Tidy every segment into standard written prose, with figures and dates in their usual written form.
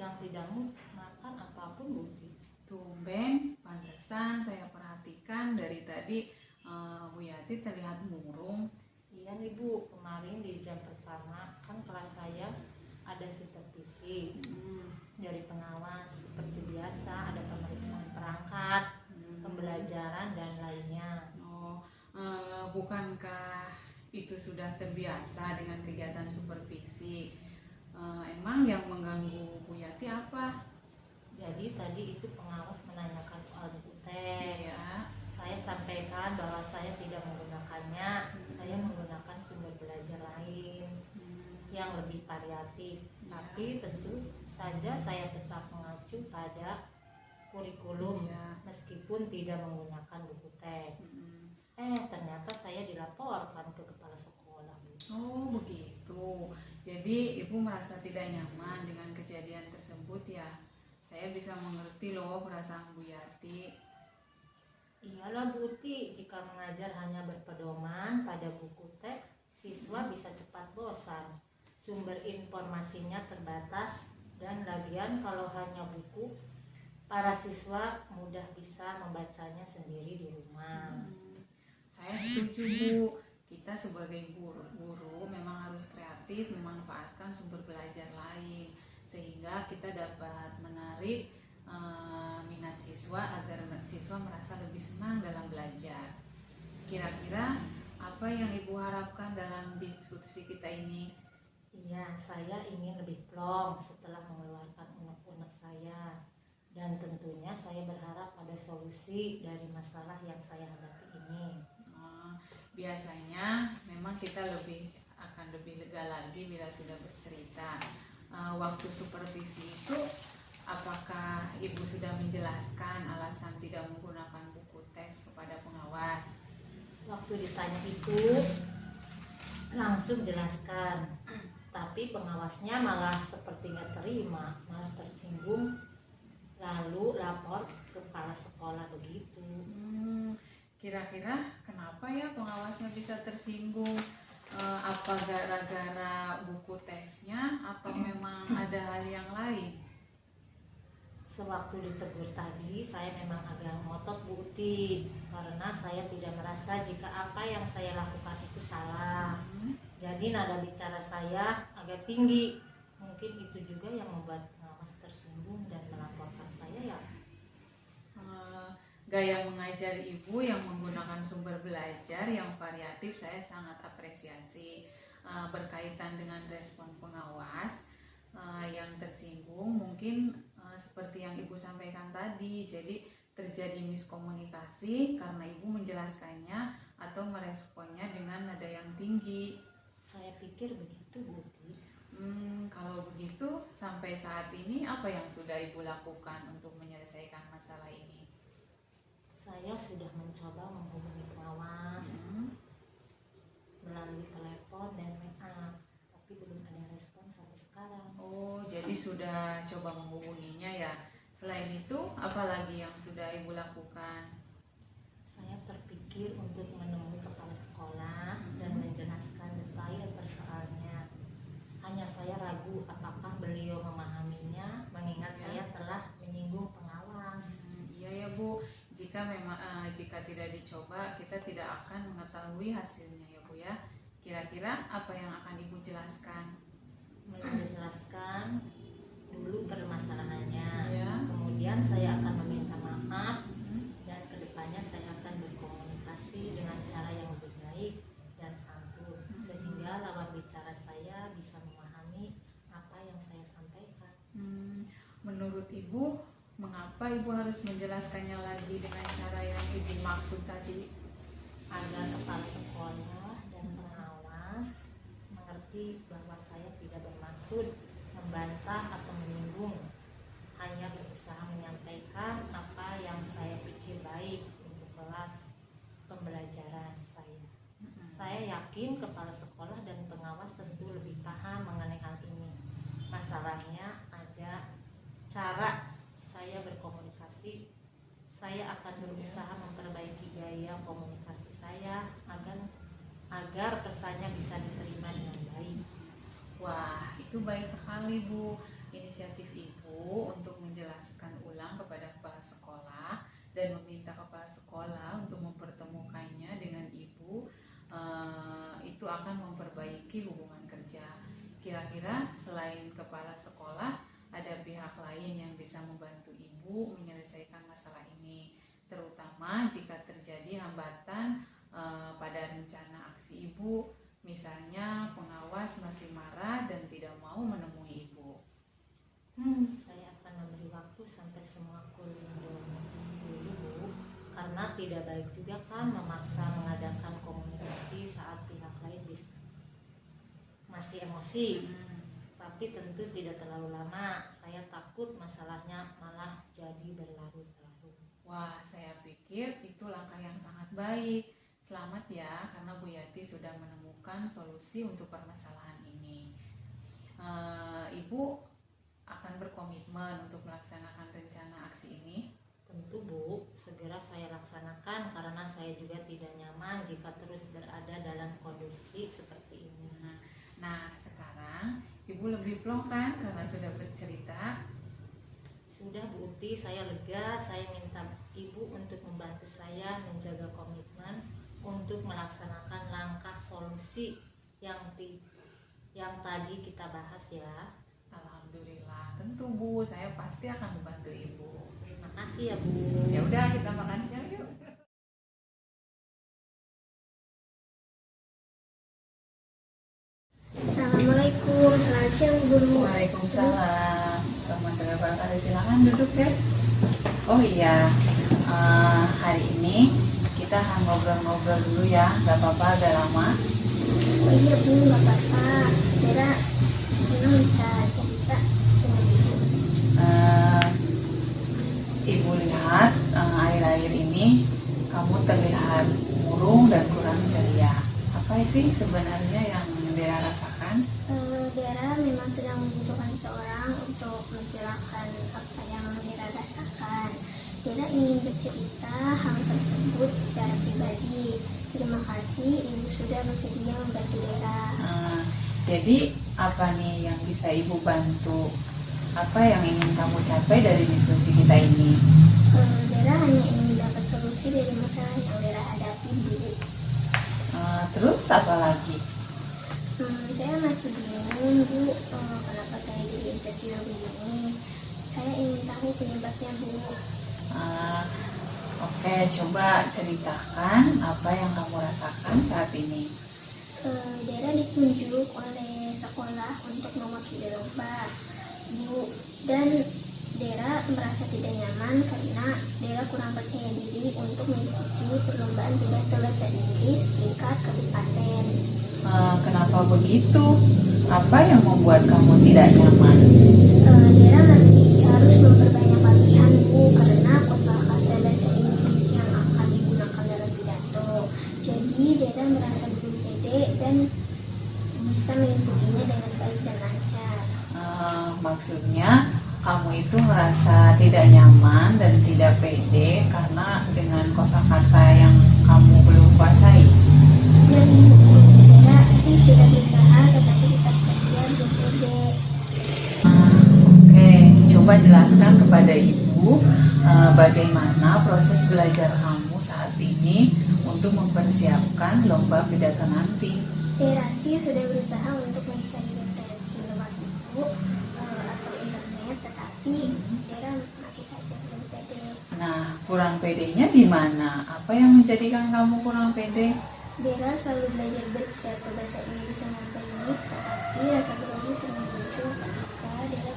sedang tidak mood makan apapun, Bu Ti. Tumben, pantesan saya perhatikan dari tadi Bu Yati terlihat murung. Iya nih Bu, kemarin di jam pertama kan kelas saya ada supervisi dari pengawas. Seperti biasa ada pemeriksaan perangkat, pembelajaran dan lainnya. Bukankah itu sudah terbiasa dengan kegiatan supervisi? Emang yang mengganggu Bu Yati apa? Jadi tadi itu pengawas menanyakan soal buku teks. Ya. Saya sampaikan bahwa saya tidak menggunakannya, saya menggunakan sumber belajar lain yang lebih variatif. Tapi tentu saja saya tetap mengacu pada kurikulum meskipun tidak menggunakan buku teks. Ternyata saya dilaporkan ke kepala sekolah, Bu. Oh begitu. Jadi Ibu merasa tidak nyaman dengan kejadian tersebut ya? Saya bisa mengerti loh perasaan Bu Yati. Iyalah Bu Ti, jika mengajar hanya berpedoman pada buku teks, siswa bisa cepat bosan. Sumber informasinya terbatas dan lagian kalau hanya buku, para siswa mudah bisa membacanya sendiri di rumah. Saya setuju Bu. Kita sebagai guru memang harus kreatif memanfaatkan sumber belajar lain sehingga kita dapat menarik minat siswa agar siswa merasa lebih senang dalam belajar. Kira-kira apa yang Ibu harapkan dalam diskusi kita ini? Iya, saya ingin lebih plong setelah mengeluarkan unek-unek saya. Dan tentunya saya berharap ada solusi dari masalah yang saya hadapi ini. Biasanya memang kita akan lebih lega lagi bila sudah bercerita. Waktu supervisi itu apakah Ibu sudah menjelaskan alasan tidak menggunakan buku teks kepada pengawas? Waktu ditanya itu langsung jelaskan, tapi pengawasnya malah seperti nggak terima, malah tersinggung, lalu lapor ke kepala sekolah begitu. Kira-kira kenapa ya pengawasnya bisa tersinggung? Apa gara-gara buku teksnya atau memang ada hal yang lain? Sewaktu ditegur tadi, saya memang agak ngotot Bu Uti, karena saya tidak merasa jika apa yang saya lakukan itu salah. Jadi nada bicara saya agak tinggi. Mungkin itu juga yang membuat pengawas tersinggung dan melaporkan saya ya. Gaya mengajar Ibu yang menggunakan sumber belajar yang variatif saya sangat apresiasi. Berkaitan dengan respon pengawas yang tersinggung mungkin seperti yang Ibu sampaikan tadi, jadi terjadi miskomunikasi karena Ibu menjelaskannya atau meresponnya dengan nada yang tinggi. Saya pikir begitu Bu Uti. Kalau begitu sampai saat ini apa yang sudah Ibu lakukan untuk menyelesaikan masalah ini? Saya sudah mencoba menghubungi pengawas melalui telepon dan WA, tapi belum ada respon sampai sekarang. Oh, jadi sudah coba menghubunginya ya. Selain itu, apa lagi yang sudah Ibu lakukan? Saya terpikir untuk menemui kepala sekolah dan menjelaskan detail persoalannya. Hanya saya ragu apakah beliau memahaminya, mengingat saya telah menyinggung pengawas. Iya ya Bu, jika tidak dicoba kita tidak akan mengetahui hasilnya ya Bu ya. Kira-kira apa yang akan Ibu jelaskan? Menjelaskan dulu permasalahannya, kemudian saya akan meminta maaf dan kedepannya saya akan berkomunikasi dengan cara yang lebih baik dan santun sehingga lawan bicara saya bisa memahami apa yang saya sampaikan. Menurut Ibu, mengapa Ibu harus menjelaskannya lagi dengan cara yang Ibu maksud tadi? Agar kepala sekolah dan pengawas mengerti bahwa saya tidak bermaksud membantah atau menyinggung, hanya berusaha menyampaikan apa yang saya pikir baik untuk kelas pembelajaran saya. Saya yakin kepala sekolah dan pengawas tentu lebih paham mengenai hal ini. Masalahnya ada cara saya berkomunikasi. Saya akan berusaha memperbaiki gaya komunikasi saya agar pesannya bisa diterima dengan baik. Wah, itu baik sekali Bu. inisiatif ibu untuk menjelaskan ulang kepada kepala sekolah dan meminta kepala sekolah untuk mempertemukannya dengan ibu, itu akan memperbaiki hubungan kerja. Kira-kira selain kepala sekolah, ada pihak lain yang bisa membantu ibu menyelesaikan masalah ini, terutama jika terjadi hambatan pada rencana aksi ibu, misalnya pengawas masih marah dan tidak mau menemui ibu. Saya akan memberi waktu sampai semua kuliah dulu, Bu, karena tidak baik juga kan memaksa mengadakan komunikasi saat pihak lain masih emosi. Tapi tentu tidak terlalu lama, saya takut masalahnya malah jadi berlarut-larut. Wah, saya pikir itu langkah yang sangat baik. Selamat ya, karena Bu Yati sudah menemukan solusi untuk permasalahan ini. Ibu akan berkomitmen untuk melaksanakan rencana aksi ini? Tentu, Bu, segera saya laksanakan karena saya juga tidak nyaman jika terus berada dalam kondisi seperti ini. Nah, sekarang Ibu lebih plong kan karena sudah bercerita? Sudah, Bu Uti, saya lega. Saya minta Ibu untuk membantu saya menjaga komitmen untuk melaksanakan langkah solusi yang tadi kita bahas ya. Alhamdulillah, tentu Bu, saya pasti akan membantu Ibu. Terima kasih ya, Bu. Ya udah, kita makan siang yuk. Assalamualaikum, selamat siang guru. Waalaikumsalam. Teman-teman barangkali silakan duduk ya. Oh iya, hari ini kita akan ngobrol-ngobrol dulu ya, gak apa-apa, agak lama. Oh iya Bu, gak apa-apa. Kira senang bisa cerita dengan Ibu. Ibu lihat akhir-akhir ini kamu terlihat murung dan kurang ceria. Apa sih sebenarnya yang Dera rasakan? Dera memang sedang membutuhkan seorang untuk mencerahkan apa yang Dera rasakan. Dera ingin bercerita hal tersebut secara pribadi. Terima kasih Ibu sudah bersedia membantu Dera. Jadi apa nih yang bisa Ibu bantu? Apa yang ingin kamu capai dari diskusi kita ini? Dera hanya ingin dapat solusi dari masalah yang Dera hadapi, Bu. Terus apa lagi? Saya masih bingung, Bu, kenapa saya jadi insecure begini. Saya ingin tahu penyebabnya, Bu. Oke, coba ceritakan apa yang kamu rasakan saat ini. Dera ditunjuk oleh sekolah untuk mewakili lomba, Bu, dan Dera merasa tidak nyaman karena Dera kurang percaya diri untuk mengikuti perlombaan pidato bahasa Inggris tingkat kabupaten. Kenapa begitu? Apa yang membuat kamu tidak nyaman? Dera masih harus memperbanyak latihan, Bu, karena kosakata bahasa Inggris yang akan digunakan dalam pidato. Jadi Dera merasa belum pede dan bisa mengikutinya dengan baik dan lancar. Maksudnya kamu itu merasa tidak nyaman dan tidak pede karena dengan kosakata yang kamu belum kuasai. Dan Dera sih sudah berusaha tetapi tetap saja belum pede. Oke, coba jelaskan kepada Ibu bagaimana proses belajar kamu saat ini untuk mempersiapkan lomba pidato nanti. Dera sih sudah berusaha untuk mencari referensi lewat buku atau internet, tetapi Dera masih saja belum pede. Nah, kurang pedenya di mana? Apa yang menjadikan kamu kurang pede? Dera selalu belajar berpidato bahasa Inggris dengan baik, tetapi rasa grogi sering muncul ketika Dera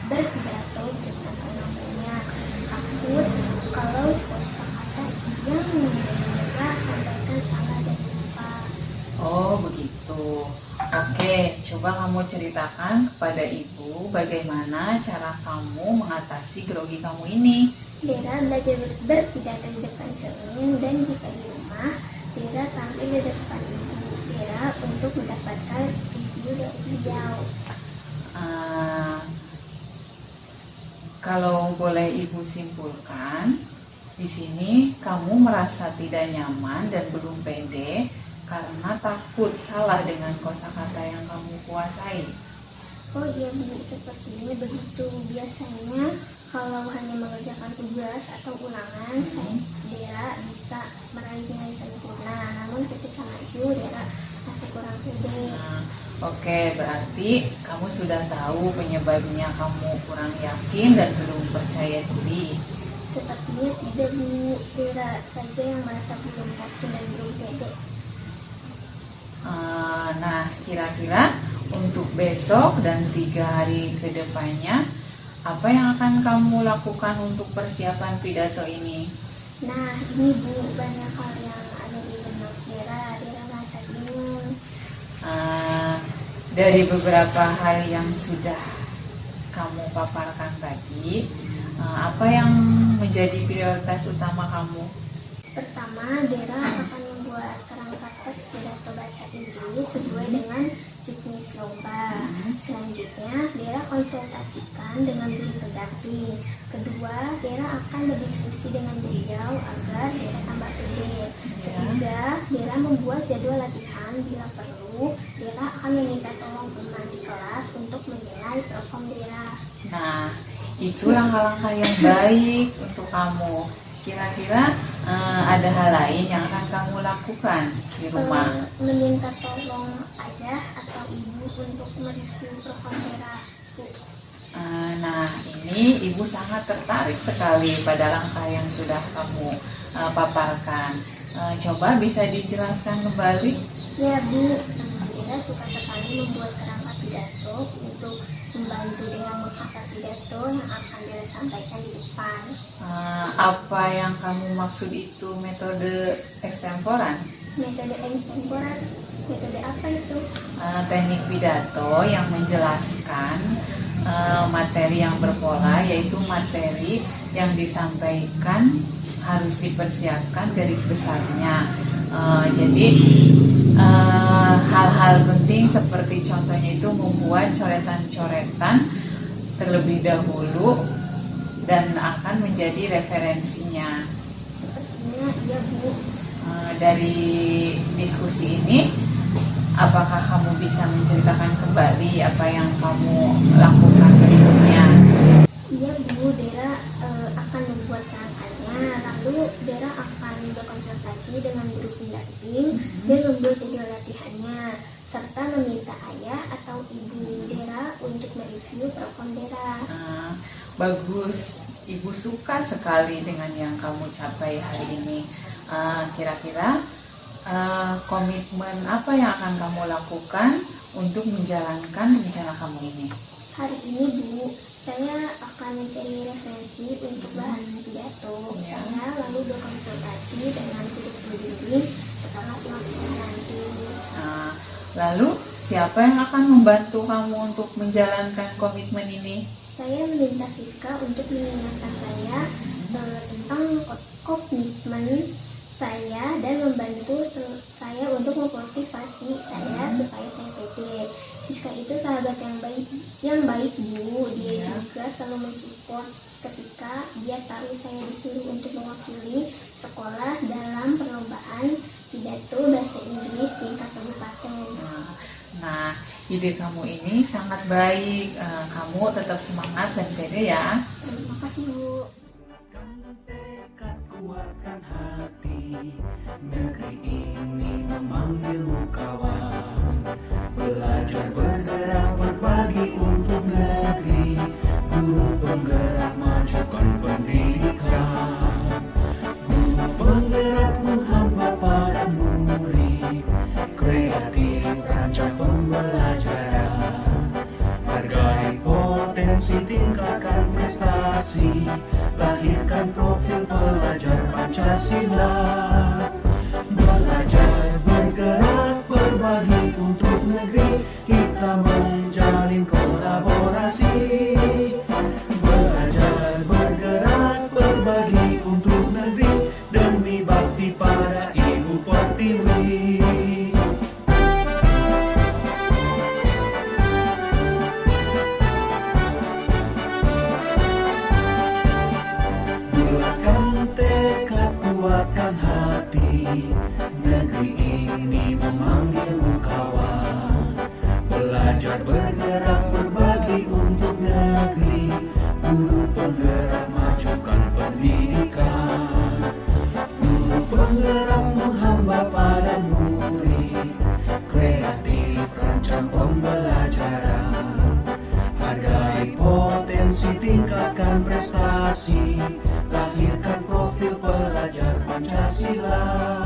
berpidato di depan orang banyak. Takut kalau kosakata yang Dera sampaikan salah dan lupa. Oh, begitu. Oke, coba kamu ceritakan kepada Ibu bagaimana cara kamu mengatasi grogi kamu ini. Dera belajar berpidato di depan cermin dan jika di rumah, Dera tampil di depan ibu Dera untuk mendapatkan review dari beliau. Kalau boleh Ibu simpulkan, di sini kamu merasa tidak nyaman dan belum pede karena takut salah dengan kosakata yang kamu kuasai. Oh iya Bu, sepertinya begitu. Biasanya kalau hanya mengerjakan tugas atau ulangan, Dera bisa meraih nilai sempurna. Namun ketika maju, Dera masih kurang pede. Oke, berarti kamu sudah tahu penyebabnya kamu kurang yakin dan belum percaya diri. Sepertinya tidak Bu, Dera saja yang merasa belum yakin dan belum pede. Nah, kira-kira untuk besok dan 3 hari ke depannya, apa yang akan kamu lakukan untuk persiapan pidato ini? Nah, ini Bu, banyak hal yang ada di benak Dera merasa bingung. Dari beberapa hal yang sudah kamu paparkan tadi, apa yang menjadi prioritas utama kamu? Pertama, Dera akan membuat kerangka teks pidato bahasa Inggris sesuai dengan juknis lomba. Selanjutnya, Dera konsultasikan dengan guru pendamping. Kedua, Dera akan berdiskusi dengan beliau agar Dera tambah pede. Ketiga, Dera membuat jadwal latihan. Bila perlu, Dera akan meminta tolong teman di kelas untuk menilai perform Dera. Nah, itu langkah-langkah yang baik untuk kamu. Kira-kira ada hal lain yang akan kamu lakukan di rumah? Meminta tolong ayah atau ibu untuk mereview perform Dera. Nah, ini ibu sangat tertarik sekali pada langkah yang sudah kamu paparkan. Coba bisa dijelaskan kembali? Ya Bu, Dera suka sekali membuat kerangka pidato untuk membantu Dera menghafal pidato yang akan Dera sampaikan di depan. Apa yang kamu maksud itu metode ekstemporan? Metode ekstemporan? Metode apa itu? Teknik pidato yang menjelaskan materi yang berpola, yaitu materi yang disampaikan harus dipersiapkan garis besarnya. Jadi hal-hal penting seperti contohnya itu membuat coretan-coretan terlebih dahulu dan akan menjadi referensinya. Sepertinya iya Bu. Dari diskusi ini, apakah kamu bisa menceritakan kembali apa yang kamu lakukan berikutnya? Iya Bu, Dera akan membuat kerangkanya. Lalu Dera akan berkonsultasi dengan guru pendamping dan membuat jadwal latihannya, serta meminta ayah atau ibu Dera untuk mereview perform Dera. Bagus, ibu suka sekali dengan yang kamu capai hari ini. Kira-kira komitmen apa yang akan kamu lakukan untuk menjalankan rencana kamu ini? Hari ini Bu, saya akan mencari referensi untuk bahan pidato. Saya lalu berkonsultasi dengan guru pembimbing setelah pelaksanaan nanti. Lalu siapa yang akan membantu kamu untuk menjalankan komitmen ini? Saya meminta Siska untuk mengingatkan saya tentang komitmen saya dan membantu saya untuk memotivasi saya supaya saya pede. Siska itu sahabat yang baik Bu. Dia juga selalu mensupport ketika dia tahu saya disuruh untuk mewakili sekolah dalam perlombaan pidato bahasa Inggris tingkat kabupaten. Nah, ide kamu ini sangat baik. Kamu tetap semangat dan pede ya. Terima kasih Bu. Tekad kuatkan hati, negeri ini memanggilmu kawan. Belajar bergerak berbagi untuk negeri, guru penggerak majukan pendidikan. Guru penggerak menghamba pada murid, kreatif rancang pembelajaran. Hargai potensi, tingkatkan prestasi, lahirkan profil pelajar Pancasila. Belajar bergerak berbagi untuk negeri, kita menjalin kolaborasi. Belajar bergerak berbagi untuk negeri, demi bakti pada Ibu Pertiwi. Bulatkan tekad, kuatkan hati, negeri ini memanggilmu kawan. Belajar bergerak berbagi Pancasila.